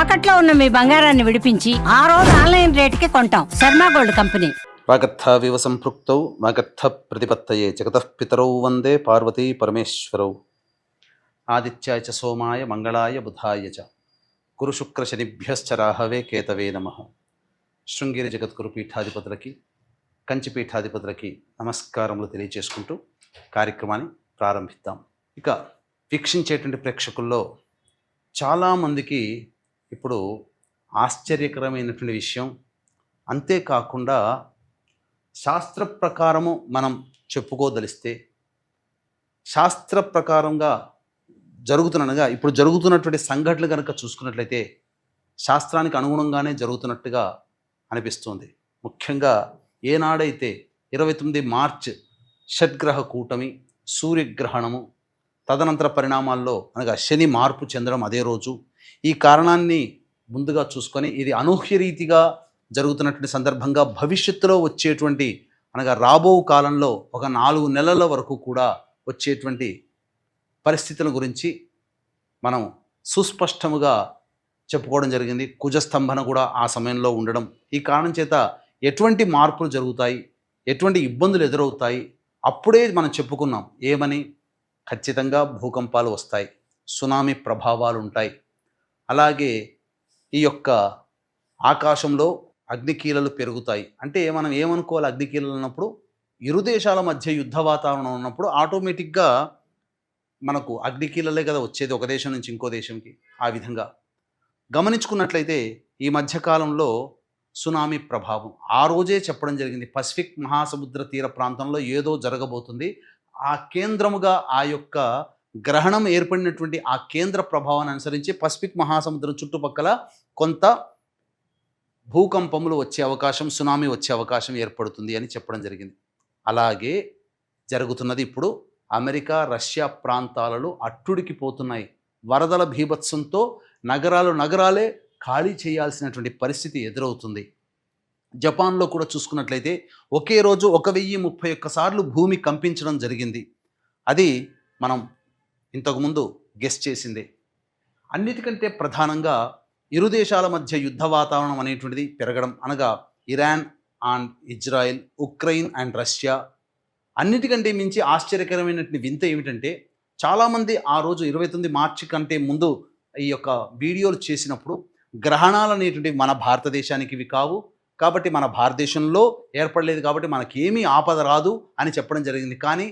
తాకట్లో ఉన్న మీ బంగారాన్ని విడిపించి ఆ రోజు ఆన్లైన్ రేటుకి కొంటాం. Sharma gold company. వాగర్థావివ సంపృక్తౌ వాగర్థ ప్రతిపత్తయే జగతః పితరౌ వందే పార్వతీ పరమేశ్వరౌ. ఆదిత్యాయ చ సోమాయ మంగళాయ బుధాయ చ గురు శుక్ర శనిభ్యశ్చ రాహవే కేతవే నమః. శృంగేరి జగద్గురు పీఠాధిపతులకి కంచి పీఠాధిపతులకి నమస్కారములు తెలియచేసుకుంటూ కార్యక్రమాన్ని ప్రారంభిద్దాం. ఇక వీక్షించేటువంటి ప్రేక్షకుల్లో చాలామందికి ఇప్పుడు ఆశ్చర్యకరమైనటువంటి విషయం, అంతేకాకుండా శాస్త్ర ప్రకారము మనం చెప్పుకోదలిస్తే శాస్త్ర ప్రకారంగా జరుగుతున్నగా ఇప్పుడు జరుగుతున్నటువంటి సంఘటనలు కనుక చూసుకున్నట్లయితే శాస్త్రానికి అనుగుణంగానే జరుగుతున్నట్టుగా అనిపిస్తుంది. ముఖ్యంగా ఏనాడైతే 29 మార్చ్ షడ్గ్రహ కూటమి, సూర్యగ్రహణము, తదనంతర పరిణామాల్లో అనగా శని మార్పు చెందడం అదే రోజు, ఈ కారణాన్ని ముందుగా చూసుకొని ఇది అనూహ్య రీతిగా జరుగుతున్నటువంటి సందర్భంగా భవిష్యత్తులో వచ్చేటువంటి అనగా రాబో కాలంలో ఒక 4 నెలల వరకు కూడా వచ్చేటువంటి పరిస్థితుల గురించి మనం సుస్పష్టముగా చెప్పుకోవడం జరిగింది. కుజస్తంభన కూడా ఆ సమయంలో ఉండడం, ఈ కారణం చేత ఎటువంటి మార్పులు జరుగుతాయి, ఎటువంటి ఇబ్బందులు ఎదురవుతాయి అప్పుడే మనం చెప్పుకున్నాం. ఏమని? ఖచ్చితంగా భూకంపాలు వస్తాయి, సునామీ ప్రభావాలు ఉంటాయి, అలాగే ఈ యొక్క ఆకాశంలో అగ్నికీలలు పెరుగుతాయి. అంటే మనం ఏమనుకోవాలి? అగ్నికీలలు ఉన్నప్పుడు ఇరు దేశాల మధ్య యుద్ధ వాతావరణం ఉన్నప్పుడు ఆటోమేటిక్గా మనకు అగ్నికీలలే కదా వచ్చేది, ఒక దేశం నుంచి ఇంకో దేశంకి. ఆ విధంగా గమనించుకున్నట్లయితే ఈ మధ్యకాలంలో సునామీ ప్రభావం ఆ రోజే చెప్పడం జరిగింది. పసిఫిక్ మహాసముద్ర తీర ప్రాంతంలో ఏదో జరగబోతుంది, ఆ కేంద్రముగా ఆ యొక్క గ్రహణం ఏర్పడినటువంటి ఆ కేంద్ర ప్రభావాన్ని అనుసరించి పసిఫిక్ మహాసముద్రం చుట్టుపక్కల కొంత భూకంపములు వచ్చే అవకాశం, సునామీ వచ్చే అవకాశం ఏర్పడుతుంది అని చెప్పడం జరిగింది. అలాగే జరుగుతున్నది. ఇప్పుడు అమెరికా, రష్యా ప్రాంతాలలో అట్టుడికి పోతున్నాయి. వరదల బీభత్సంతో నగరాలే ఖాళీ చేయాల్సినటువంటి పరిస్థితి ఎదురవుతుంది. జపాన్లో కూడా చూసుకున్నట్లయితే ఒకే రోజు 1031 సార్లు భూమి కంపించడం జరిగింది. అది మనం ఇంతకుముందు గెస్ చేసిందే. అన్నిటికంటే ప్రధానంగా ఇరు దేశాల మధ్య యుద్ధ వాతావరణం అనేటువంటిది పెరగడం, అనగా Iran and Israel, Ukraine and Russia. అన్నిటికంటే మించి ఆశ్చర్యకరమైనటువంటి వింత ఏమిటంటే చాలామంది ఆ రోజు 29 మార్చి కంటే ముందు ఈ యొక్క వీడియోలు చేసినప్పుడు గ్రహణాలు అనేటువంటివి మన భారతదేశానికి ఇవి కావు, కాబట్టి మన భారతదేశంలో ఏర్పడలేదు, కాబట్టి మనకేమీ ఆపద రాదు అని చెప్పడం జరిగింది. కానీ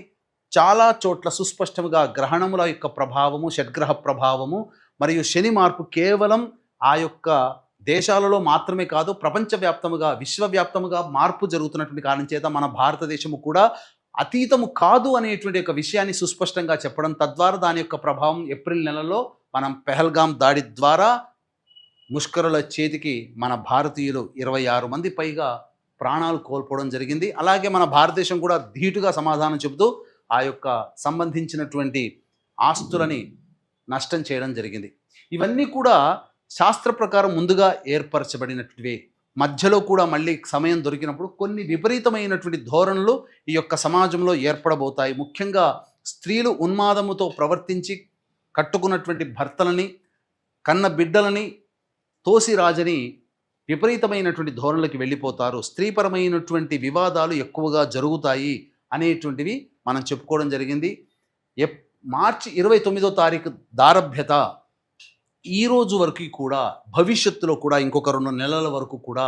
చాలా చోట్ల సుస్పష్టంగా గ్రహణముల యొక్క ప్రభావము, షడ్గ్రహ ప్రభావము మరియు శని మార్పు కేవలం ఆ యొక్క దేశాలలో మాత్రమే కాదు, ప్రపంచవ్యాప్తముగా విశ్వవ్యాప్తముగా మార్పు జరుగుతున్నటువంటి కారణం చేత మన భారతదేశము కూడా అతీతము కాదు అనేటువంటి ఒక విషయాన్ని సుస్పష్టంగా చెప్పడం, తద్వారా దాని యొక్క ప్రభావం ఏప్రిల్ నెలలో మనం పెహల్గాం దాడి ద్వారా ముష్కరుల చేతికి మన భారతీయులు 26 మంది పైగా ప్రాణాలు కోల్పోవడం జరిగింది. అలాగే మన భారతదేశం కూడా ధీటుగా సమాధానం చెబుతూ ఆ యొక్క సంబంధించినటువంటి ఆస్తులని నష్టం చేయడం జరిగింది. ఇవన్నీ కూడా శాస్త్ర ప్రకారం ముందుగా ఏర్పరచబడినటువంటివే. మధ్యలో కూడా మళ్ళీ సమయం దొరికినప్పుడు కొన్ని విపరీతమైనటువంటి ధోరణులు ఈ యొక్క సమాజంలో ఏర్పడబోతాయి. ముఖ్యంగా స్త్రీలు ఉన్మాదముతో ప్రవర్తించి కట్టుకున్నటువంటి భర్తలని, కన్న బిడ్డలని తోసిరాజని విపరీతమైనటువంటి ధోరణులకి వెళ్ళిపోతారు. స్త్రీపరమైనటువంటి వివాదాలు ఎక్కువగా జరుగుతాయి అనేటువంటివి మనం చెప్పుకోవడం జరిగింది. మార్చి 29వ తారీఖు దారభ్యత ఈ రోజు వరకు కూడా, భవిష్యత్తులో కూడా ఇంకొక 2 నెలల వరకు కూడా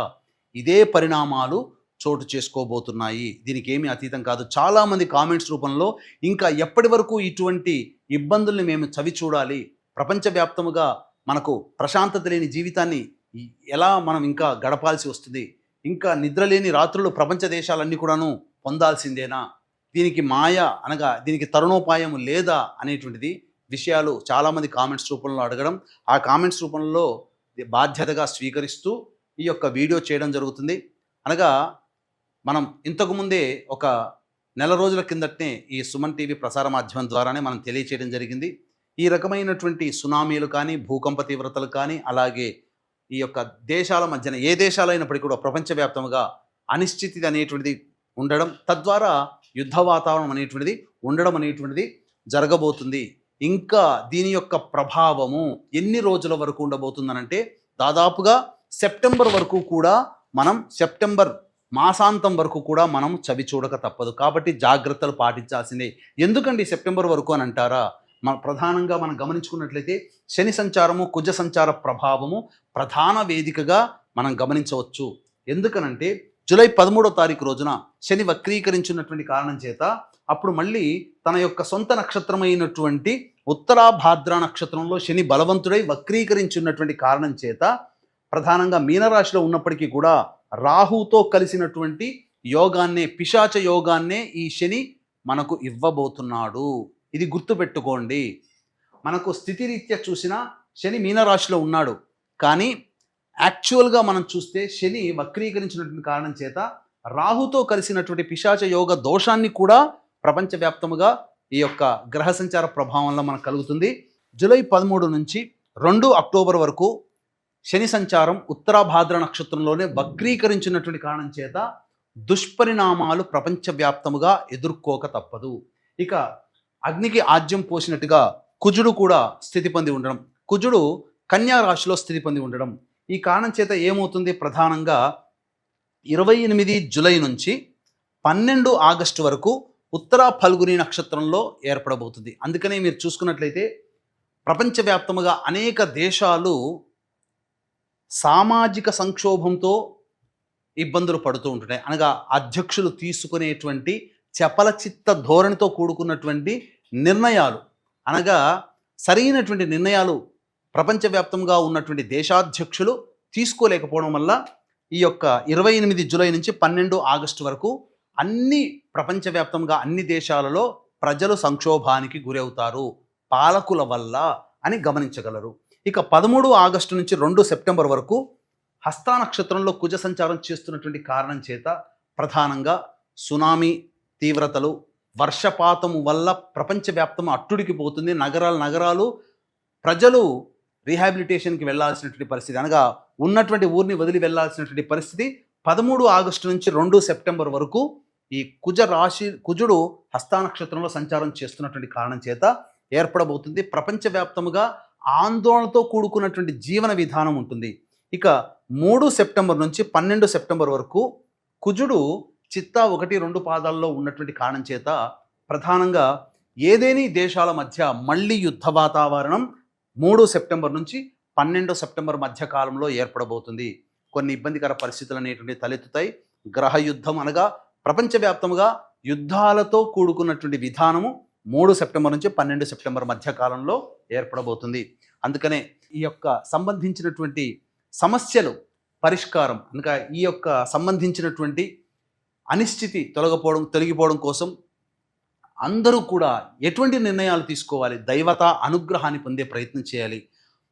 ఇదే పరిణామాలు చోటు చేసుకోబోతున్నాయి. దీనికి ఏమీ అతీతం కాదు. చాలామంది కామెంట్స్ రూపంలో ఇంకా ఎప్పటి వరకు ఇటువంటి ఇబ్బందుల్ని మేము చవి చూడాలి, ప్రపంచవ్యాప్తముగా మనకు ప్రశాంతత లేని జీవితాన్ని ఎలా మనం ఇంకా గడపాల్సి వస్తుంది, ఇంకా నిద్రలేని రాత్రులు ప్రపంచ దేశాలన్నీ కూడాను పొందాల్సిందేనా, దీనికి మాయ అనగా దీనికి తరుణోపాయం లేదా అనేటువంటిది విషయాలు చాలామంది కామెంట్స్ రూపంలో అడగడం, ఆ కామెంట్స్ రూపంలో బాధ్యతగా స్వీకరిస్తూ ఈ యొక్క వీడియో చేయడం జరుగుతుంది. అనగా మనం ఇంతకుముందే ఒక నెల రోజుల కిందటనే ఈ సుమన్ టీవీ ప్రసార మాధ్యమం ద్వారానే మనం తెలియచేయడం జరిగింది. ఈ రకమైనటువంటి సునామీలు కానీ, భూకంప తీవ్రతలు కానీ, అలాగే ఈ యొక్క దేశాల మధ్యన ఏ దేశాలైనప్పటికీ కూడా ప్రపంచవ్యాప్తంగా అనిశ్చితి అనేటువంటిది ఉండడం, తద్వారా యుద్ధ వాతావరణం అనేటువంటిది ఉండడం అనేటువంటిది జరగబోతుంది. ఇంకా దీని యొక్క ప్రభావము ఎన్ని రోజుల వరకు ఉండబోతుందనంటే దాదాపుగా సెప్టెంబర్ వరకు కూడా మనం సెప్టెంబర్ మాసాంతం వరకు కూడా మనం చవి చూడక తప్పదు. కాబట్టి జాగ్రత్తలు పాటించాల్సిందే. ఎందుకండి సెప్టెంబర్ వరకు అని అంటారా? ప్రధానంగా మనం గమనించుకున్నట్లయితే శని సంచారము, కుజ సంచార ప్రభావము ప్రధాన వేదికగా మనం గమనించవచ్చు. ఎందుకనంటే జూలై 13వ తారీఖు రోజున శని వక్రీకరించినటువంటి కారణం చేత అప్పుడు మళ్ళీ తన యొక్క సొంత నక్షత్రమైనటువంటి ఉత్తరాభాద్ర నక్షత్రంలో శని బలవంతుడై వక్రీకరించినటువంటి కారణం చేత ప్రధానంగా మీనరాశిలో ఉన్నప్పటికీ కూడా రాహుతో కలిసినటువంటి యోగాన్నే, పిశాచ యోగాన్నే ఈ శని మనకు ఇవ్వబోతున్నాడు. ఇది గుర్తుపెట్టుకోండి. మనకు స్థితిరీత్యా చూసినా శని మీనరాశిలో ఉన్నాడు, కానీ యాక్చువల్గా మనం చూస్తే శని వక్రీకరించినటువంటి కారణం చేత రాహుతో కలిసినటువంటి పిశాచ యోగ దోషాన్ని కూడా ప్రపంచవ్యాప్తముగా ఈ యొక్క గ్రహ సంచార ప్రభావంలో మనకు కలుగుతుంది. జూలై 13 నుంచి 2 అక్టోబర్ వరకు శని సంచారం ఉత్తరాభాద్ర నక్షత్రంలోనే వక్రీకరించినటువంటి కారణం చేత దుష్పరిణామాలు ప్రపంచవ్యాప్తముగా ఎదుర్కోక తప్పదు. ఇక అగ్నికి ఆజ్యం పోసినట్టుగా కుజుడు కూడా స్థితి పొంది ఉండడం, కుజుడు కన్యా రాశిలో స్థితి పొంది ఉండడం, ఈ కారణం చేత ఏమవుతుంది? ప్రధానంగా 28 జూలై నుంచి 12 ఆగస్టు వరకు ఉత్తర ఫల్గుని నక్షత్రంలో ఏర్పడబోతుంది. అందుకనే మీరు చూసుకున్నట్లయితే ప్రపంచవ్యాప్తముగా అనేక దేశాలు సామాజిక సంక్షోభంతో ఇబ్బందులు పడుతూ ఉంటున్నాయి. అనగా అధ్యక్షులు తీసుకునేటువంటి చపలచిత్త ధోరణితో కూడుకున్నటువంటి నిర్ణయాలు, అనగా సరైనటువంటి నిర్ణయాలు ప్రపంచవ్యాప్తంగా ఉన్నటువంటి దేశాధ్యక్షులు తీసుకోలేకపోవడం వల్ల ఈ యొక్క 28 జూలై నుంచి 12 ఆగస్టు వరకు అన్ని ప్రపంచవ్యాప్తంగా అన్ని దేశాలలో ప్రజలు సంక్షోభానికి గురవుతారు పాలకుల వల్ల అని గమనించగలరు. ఇక 13 ఆగస్టు నుంచి 2 సెప్టెంబర్ వరకు హస్తా నక్షత్రంలో కుజ సంచారం చేస్తున్నటువంటి కారణం చేత ప్రధానంగా సునామీ తీవ్రతలు, వర్షపాతం వల్ల ప్రపంచవ్యాప్తం అట్టుడికి పోతుంది. నగరాలు ప్రజలు రీహాబిలిటేషన్కి వెళ్ళాల్సినటువంటి పరిస్థితి, అనగా ఉన్నటువంటి ఊరిని వదిలి వెళ్ళాల్సినటువంటి పరిస్థితి 13 ఆగస్టు నుంచి 2 సెప్టెంబర్ వరకు ఈ కుజుడు హస్తా నక్షత్రంలో సంచారం చేస్తున్నటువంటి కారణం చేత ఏర్పడబోతుంది. ప్రపంచవ్యాప్తముగా ఆందోళనతో కూడుకున్నటువంటి జీవన విధానం ఉంటుంది. ఇక 3 సెప్టెంబర్ నుంచి 12 సెప్టెంబర్ వరకు కుజుడు చిత్తా 1, 2 పాదాల్లో ఉన్నటువంటి కారణం చేత ప్రధానంగా ఏదేని దేశాల మధ్య మళ్ళీ యుద్ధ వాతావరణం 3 సెప్టెంబర్ నుంచి 12 సెప్టెంబర్ మధ్య కాలంలో ఏర్పడబోతుంది. కొన్ని ఇబ్బందికర పరిస్థితులు అనేటువంటి తలెత్తుతాయి. గ్రహ యుద్ధం అనగా ప్రపంచవ్యాప్తంగా యుద్ధాలతో కూడుకున్నటువంటి విధానము 3 సెప్టెంబర్ నుంచి 12 సెప్టెంబర్ మధ్య కాలంలో ఏర్పడబోతుంది. అందుకనే ఈ యొక్క సంబంధించినటువంటి సమస్యలు పరిష్కారం, అనగా ఈ యొక్క సంబంధించినటువంటి అనిశ్చితి తొలగిపోవడం కోసం అందరూ కూడా ఎటువంటి నిర్ణయాలు తీసుకోవాలి? దైవత అనుగ్రహాన్ని పొందే ప్రయత్నం చేయాలి.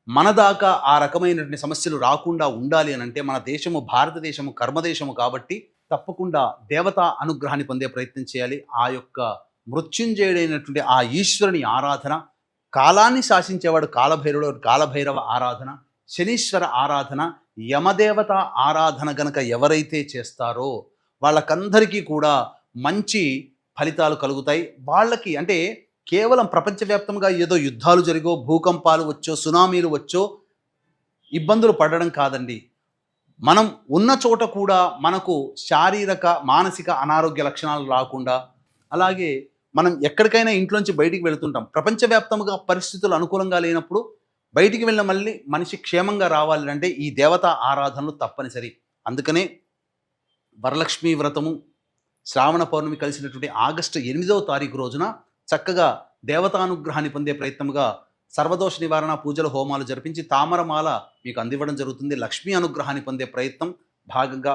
మన దాకా ఆ రకమైనటువంటి సమస్యలు రాకుండా ఉండాలి అని అంటే మన దేశము భారతదేశము కర్మదేశము కాబట్టి తప్పకుండా దేవతా అనుగ్రహాన్ని పొందే ప్రయత్నం చేయాలి. ఆ యొక్క మృత్యుంజయుడైనటువంటి ఆ ఈశ్వరుని ఆరాధన, కాలాన్ని శాసించేవాడు కాలభైరవ ఆరాధన, శనీశ్వర ఆరాధన, యమదేవత ఆరాధన గనక ఎవరైతే చేస్తారో వాళ్ళకందరికీ కూడా మంచి ఫలితాలు కలుగుతాయి. వాళ్ళకి అంటే కేవలం ప్రపంచవ్యాప్తంగా ఏదో యుద్ధాలు జరిగో, భూకంపాలు వచ్చో, సునామీలు వచ్చో ఇబ్బందులు పడడం కాదండి. మనం ఉన్న చోట కూడా మనకు శారీరక మానసిక అనారోగ్య లక్షణాలు రాకుండా, అలాగే మనం ఎక్కడికైనా ఇంట్లోంచి బయటికి వెళుతుంటాం, ప్రపంచవ్యాప్తంగా పరిస్థితులు అనుకూలంగా లేనప్పుడు బయటికి వెళ్ళిన మళ్ళీ మనిషి క్షేమంగా రావాలి అంటే ఈ దేవతా ఆరాధనలు తప్పనిసరి. అందుకనే వరలక్ష్మీ వ్రతము శ్రావణ పౌర్ణమి కలిసినటువంటి ఆగస్టు 8వ తారీఖు రోజున చక్కగా దేవతానుగ్రహాన్ని పొందే ప్రయత్నంగా సర్వదోష నివారణ పూజలు, హోమాలు జరిపించి తామరమాల మీకు అందివ్వడం జరుగుతుంది. లక్ష్మీ అనుగ్రహాన్ని పొందే ప్రయత్నం భాగంగా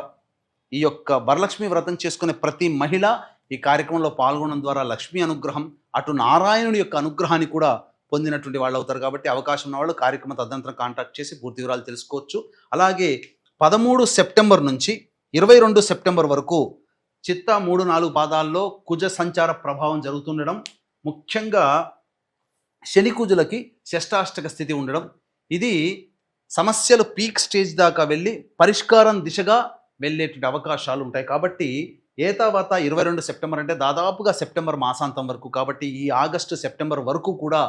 ఈ యొక్క వరలక్ష్మి వ్రతం చేసుకునే ప్రతి మహిళ ఈ కార్యక్రమంలో పాల్గొనడం ద్వారా లక్ష్మీ అనుగ్రహం, అటు నారాయణుడి యొక్క అనుగ్రహాన్ని కూడా పొందినటువంటి వాళ్ళు అవుతారు. కాబట్టి అవకాశం ఉన్న వాళ్ళు కార్యక్రమం తదనంతరం కాంటాక్ట్ చేసి పూర్తి వివరాలు తెలుసుకోవచ్చు. అలాగే 13 సెప్టెంబర్ నుంచి 22 సెప్టెంబర్ వరకు చిత్తా 3, 4 పాదాల్లో కుజ సంచార ప్రభావం జరుగుతుండడం, ముఖ్యంగా శని కుజులకి షష్టాష్టక స్థితి ఉండడం, ఇది సమస్యలు పీక్ స్టేజ్ దాకా వెళ్ళి పరిష్కారం దిశగా వెళ్ళేటువంటి అవకాశాలు ఉంటాయి. కాబట్టి ఏతావాత 22 సెప్టెంబర్ అంటే దాదాపుగా సెప్టెంబర్ మాసాంతం వరకు, కాబట్టి ఈ ఆగస్టు సెప్టెంబర్ వరకు కూడా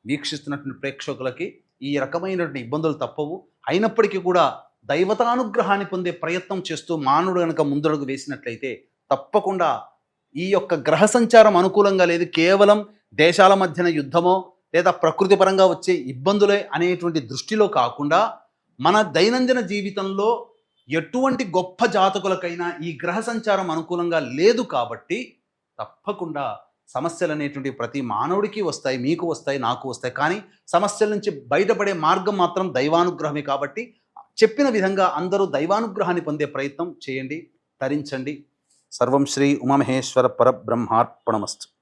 వీక్షిస్తున్నటువంటి ప్రేక్షకులకి ఈ రకమైనటువంటి ఇబ్బందులు తప్పవు. అయినప్పటికీ కూడా దైవతానుగ్రహాన్ని పొందే ప్రయత్నం చేస్తూ మానవుడు కనుక ముందడుగు వేసినట్లయితే తప్పకుండా ఈ యొక్క గ్రహ సంచారం అనుకూలంగా లేదు, కేవలం దేశాల మధ్యన యుద్ధమో లేదా ప్రకృతి పరంగా వచ్చే ఇబ్బందులే అనేటువంటి దృష్టిలో కాకుండా మన దైనందిన జీవితంలో ఎటువంటి గొప్ప జాతకులకైనా ఈ గ్రహ సంచారం అనుకూలంగా లేదు కాబట్టి తప్పకుండా సమస్యలు అనేటువంటి ప్రతి మానవుడికి వస్తాయి, మీకు వస్తాయి, నాకు వస్తాయి. కానీ సమస్యల నుంచి బయటపడే మార్గం మాత్రం దైవానుగ్రహమే. కాబట్టి చెప్పిన విధంగా అందరూ దైవానుగ్రహాన్ని పొందే ప్రయత్నం చేయండి, తరించండి. సర్వం శ్రీ ఉమామహేశ్వర పరబ్రహ్మార్పణమస్తు.